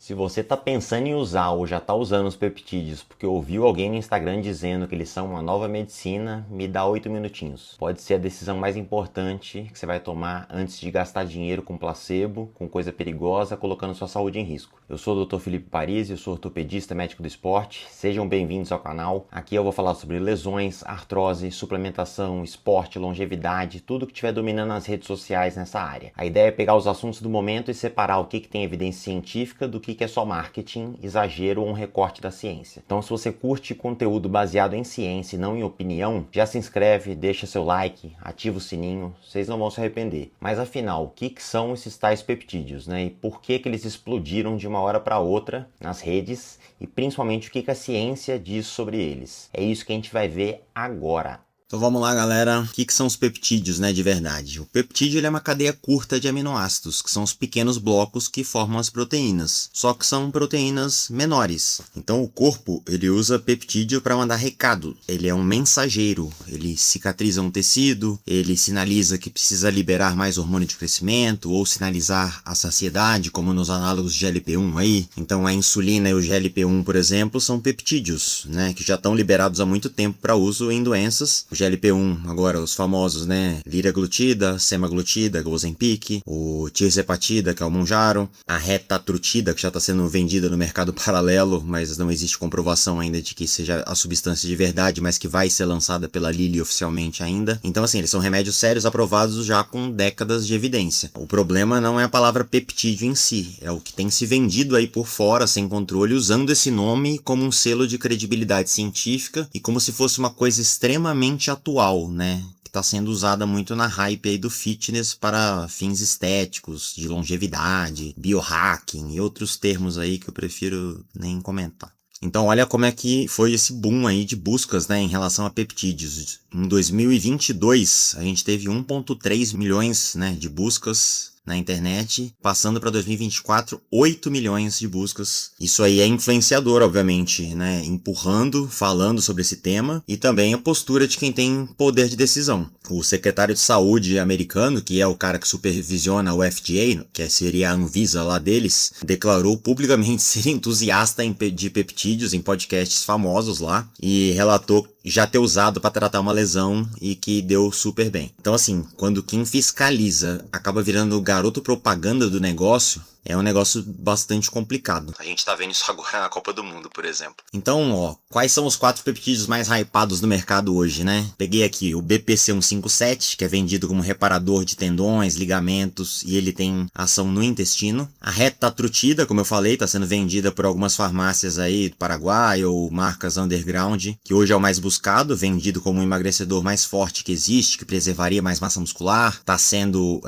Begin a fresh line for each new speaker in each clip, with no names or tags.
Se você está pensando em usar ou já está usando os peptídeos porque ouviu alguém no Instagram dizendo que eles são uma nova medicina, me dá 8 minutinhos. Pode ser a decisão mais importante que você vai tomar antes de gastar dinheiro com placebo, com coisa perigosa, colocando sua saúde em risco. Eu sou o Dr. Felipe Parisi, eu sou ortopedista médico do esporte. Sejam bem-vindos ao canal. Aqui eu vou falar sobre lesões, artrose, suplementação, esporte, longevidade, tudo que estiver dominando as redes sociais nessa área. A ideia é pegar os assuntos do momento e separar o que tem evidência científica do que é só marketing, exagero ou um recorte da ciência. Então, se você curte conteúdo baseado em ciência e não em opinião, já se inscreve, deixa seu like, ativa o sininho, vocês não vão se arrepender. Mas afinal, o que são esses tais peptídeos, né? E por que eles explodiram de uma hora para outra nas redes e principalmente o que a ciência diz sobre eles? É isso que a gente vai ver agora.
Então vamos lá, galera. O que são os peptídeos, né, de verdade? O peptídeo ele é uma cadeia curta de aminoácidos, que são os pequenos blocos que formam as proteínas. Só que são proteínas menores. Então o corpo ele usa peptídeo para mandar recado. Ele é um mensageiro. Ele cicatriza um tecido, ele sinaliza que precisa liberar mais hormônio de crescimento ou sinalizar a saciedade, como nos análogos de GLP-1 aí. Então a insulina e o GLP-1, por exemplo, são peptídeos, né, que já estão liberados há muito tempo para uso em doenças. O GLP-1, agora os famosos, né? Liraglutida, semaglutida, que é o Ozempic, o tirzepatida, que é o Mounjaro, a retatrutida, que já está sendo vendida no mercado paralelo, mas não existe comprovação ainda de que seja a substância de verdade, mas que vai ser lançada pela Lilly oficialmente ainda. Então, assim, eles são remédios sérios aprovados já com décadas de evidência. O problema não é a palavra peptídeo em si, é o que tem se vendido aí por fora, sem controle, usando esse nome como um selo de credibilidade científica e como se fosse uma coisa extremamente atual, né? Que está sendo usada muito na hype aí do fitness para fins estéticos, de longevidade, biohacking e outros termos aí que eu prefiro nem comentar. Então olha como é que foi esse boom aí de buscas, né, em relação a peptídeos. Em 2022 a gente teve 1,3 milhões, né, de buscas na internet, passando para 2024, 8 milhões de buscas. Isso aí é influenciador, obviamente, né? Empurrando, falando sobre esse tema e também a postura de quem tem poder de decisão. O secretário de saúde americano, que é o cara que supervisiona o FDA, que seria a Anvisa lá deles, declarou publicamente ser entusiasta de peptídeos em podcasts famosos lá e relatou já ter usado para tratar uma lesão e que deu super bem. Então assim, quando quem fiscaliza acaba virando o garoto propaganda do negócio, é um negócio bastante complicado. A gente tá vendo isso agora na Copa do Mundo, por exemplo. Então, ó, quais são os 4 peptídeos mais hypados no mercado hoje, né? Peguei aqui o BPC-157, que é vendido como reparador de tendões, ligamentos, e ele tem ação no intestino. A retatrutida, como eu falei, tá sendo vendida por algumas farmácias aí do Paraguai ou marcas underground, que hoje é o mais buscado, vendido como o emagrecedor mais forte que existe, que preservaria mais massa muscular. Tá sendo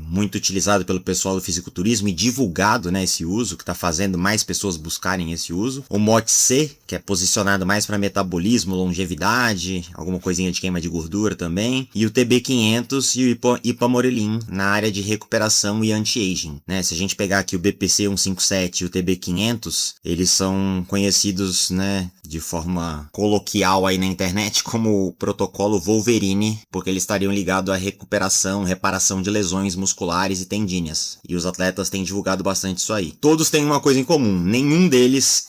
muito utilizado pelo pessoal do fisiculturismo e divulgado, né, esse uso, que está fazendo mais pessoas buscarem esse uso. O MOT-C, que é posicionado mais para metabolismo, longevidade, alguma coisinha de queima de gordura também. E o TB500 e o Ipamorelin na área de recuperação e anti-aging, né? Se a gente pegar aqui o BPC-157 e o TB500, eles são conhecidos, né, de forma coloquial aí na internet como o protocolo Wolverine, porque eles estariam ligados à recuperação, reparação de lesões musculares e tendíneas. E os atletas têm divulgado bastante isso aí. Todos têm uma coisa em comum, nenhum deles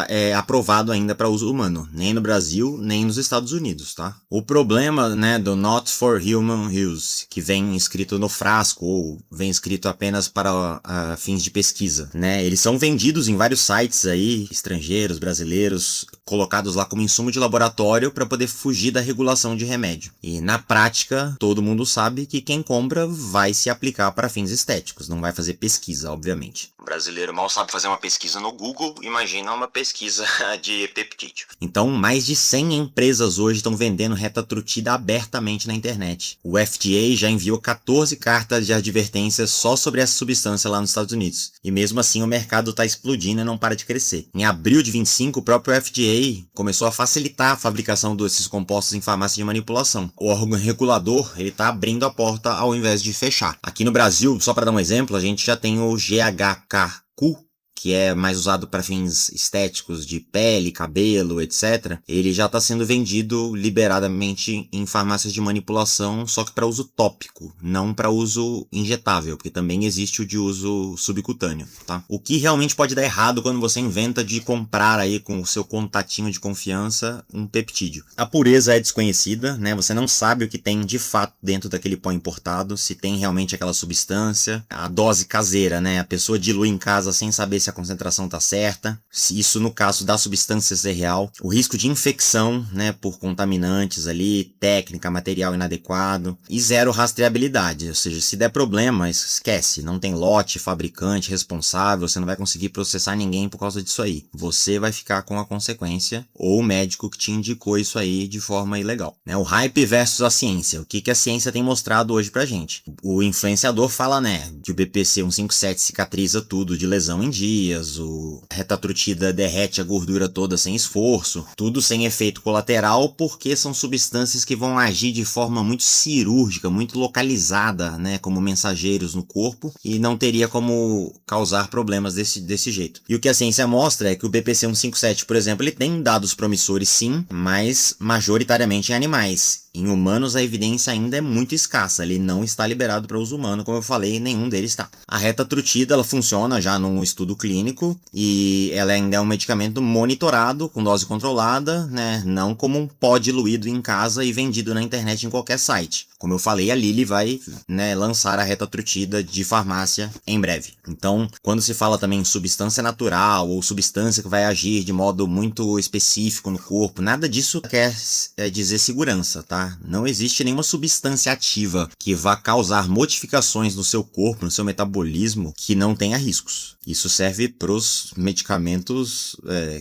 é aprovado ainda para uso humano, nem no Brasil, nem nos Estados Unidos, tá? O problema, né, do Not for Human Use, que vem escrito no frasco ou vem escrito apenas para fins de pesquisa, né? Eles são vendidos em vários sites aí, estrangeiros, brasileiros, colocados lá como insumo de laboratório para poder fugir da regulação de remédio. E na prática, todo mundo sabe que quem compra vai se aplicar para fins estéticos, não vai fazer pesquisa, obviamente. O brasileiro mal sabe fazer uma pesquisa no Google, imagina uma pesquisa de peptídeo. Então, mais de 100 empresas hoje estão vendendo retatrutida abertamente na internet. O FDA já enviou 14 cartas de advertência só sobre essa substância lá nos Estados Unidos. E mesmo assim o mercado está explodindo e não para de crescer. Em abril de 25, o próprio FDA começou a facilitar a fabricação desses compostos em farmácia de manipulação. O órgão regulador ele está abrindo a porta ao invés de fechar. Aqui no Brasil, só para dar um exemplo, a gente já tem o GHKQ, que é mais usado para fins estéticos de pele, cabelo, etc., ele já está sendo vendido liberadamente em farmácias de manipulação, só que para uso tópico, não para uso injetável, porque também existe o de uso subcutâneo, tá? O que realmente pode dar errado quando você inventa de comprar aí com o seu contatinho de confiança um peptídeo. A pureza é desconhecida, né? Você não sabe o que tem de fato dentro daquele pó importado, se tem realmente aquela substância, a dose caseira, né? A pessoa dilui em casa sem saber se a concentração está certa, se isso no caso da substância ser real, o risco de infecção, né, por contaminantes ali, técnica, material inadequado e zero rastreabilidade, ou seja, se der problema, esquece, não tem lote, fabricante, responsável, você não vai conseguir processar ninguém por causa disso aí. Você vai ficar com a consequência ou o médico que te indicou isso aí de forma ilegal, né? O hype versus a ciência. O que a ciência tem mostrado hoje pra gente? O influenciador fala, né, que o BPC 157 cicatriza tudo de lesão em dias, o retatrutida derrete a gordura toda sem esforço, tudo sem efeito colateral, porque são substâncias que vão agir de forma muito cirúrgica, muito localizada, né, como mensageiros no corpo, e não teria como causar problemas desse jeito. E o que a ciência mostra é que o BPC 157, por exemplo, ele tem dados promissores sim, mas majoritariamente em animais. Em humanos a evidência ainda é muito escassa, ele não está liberado para uso humano, como eu falei, nenhum deles está. A retatrutida, ela funciona já num estudo clínico e ela ainda é um medicamento monitorado, com dose controlada, né, não como um pó diluído em casa e vendido na internet em qualquer site. Como eu falei, a Lilly vai, né, lançar a retatrutida de farmácia em breve. Então, quando se fala também em substância natural ou substância que vai agir de modo muito específico no corpo, nada disso quer dizer segurança, tá? Não existe nenhuma substância ativa que vá causar modificações no seu corpo, no seu metabolismo, que não tenha riscos. Isso serve para os medicamentos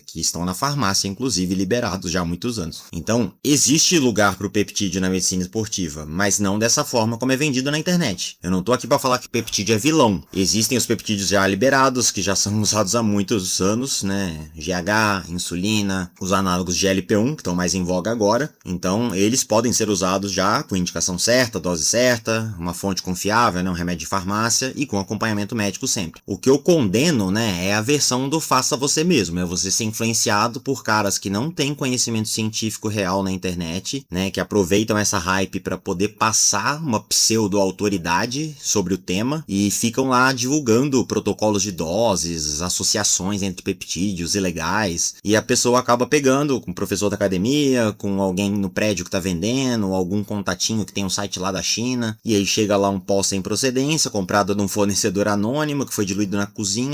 que estão na farmácia, inclusive liberados já há muitos anos. Então, existe lugar para o peptídeo na medicina esportiva, mas não dessa forma como é vendido na internet. Eu não estou aqui para falar que peptídeo é vilão. Existem os peptídeos já liberados, que já são usados há muitos anos, né? GH, insulina, os análogos de GLP-1, que estão mais em voga agora. Então, eles podem ser usados já com indicação certa, dose certa, uma fonte confiável, né? Um remédio de farmácia e com acompanhamento médico sempre. O que eu condeno, né, é a versão do faça você mesmo, é você ser influenciado por caras que não têm conhecimento científico real na internet, né, que aproveitam essa hype para poder passar uma pseudo-autoridade sobre o tema e ficam lá divulgando protocolos de doses, associações entre peptídeos ilegais, e a pessoa acaba pegando com o professor da academia, com alguém no prédio que tá vendendo, algum contatinho que tem um site lá da China, e aí chega lá um pó sem procedência, comprado de um fornecedor anônimo, que foi diluído na cozinha,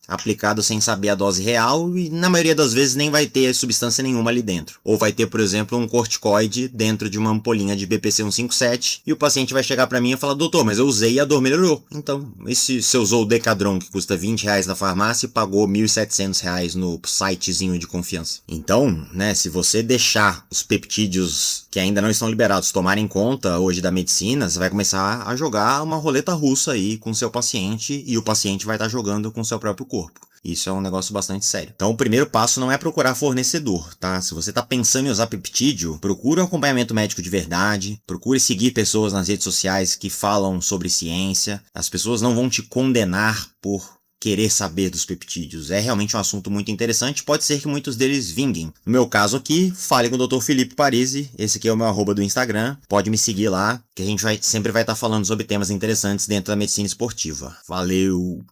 aplicado sem saber a dose real, e na maioria das vezes nem vai ter substância nenhuma ali dentro. Ou vai ter, por exemplo, um corticoide dentro de uma ampolinha de BPC 157, e o paciente vai chegar pra mim e falar: doutor, mas eu usei e a dor melhorou. Então, se você usou o Decadron, que custa R$20 na farmácia, e pagou R$1.700 no sitezinho de confiança. Então, né, se você deixar os peptídeos que ainda não estão liberados tomarem conta hoje da medicina, você vai começar a jogar uma roleta russa aí com o seu paciente, e o paciente vai estar jogando com o seu próprio corpo. Isso é um negócio bastante sério. Então o primeiro passo não é procurar fornecedor, tá? Se você está pensando em usar peptídeo, procure um acompanhamento médico de verdade, procure seguir pessoas nas redes sociais que falam sobre ciência. As pessoas não vão te condenar por querer saber dos peptídeos. É realmente um assunto muito interessante, pode ser que muitos deles vinguem. No meu caso aqui, fale com o Dr. Felipe Parisi, esse aqui é o meu @ do Instagram, pode me seguir lá, que a gente sempre vai estar falando sobre temas interessantes dentro da medicina esportiva. Valeu!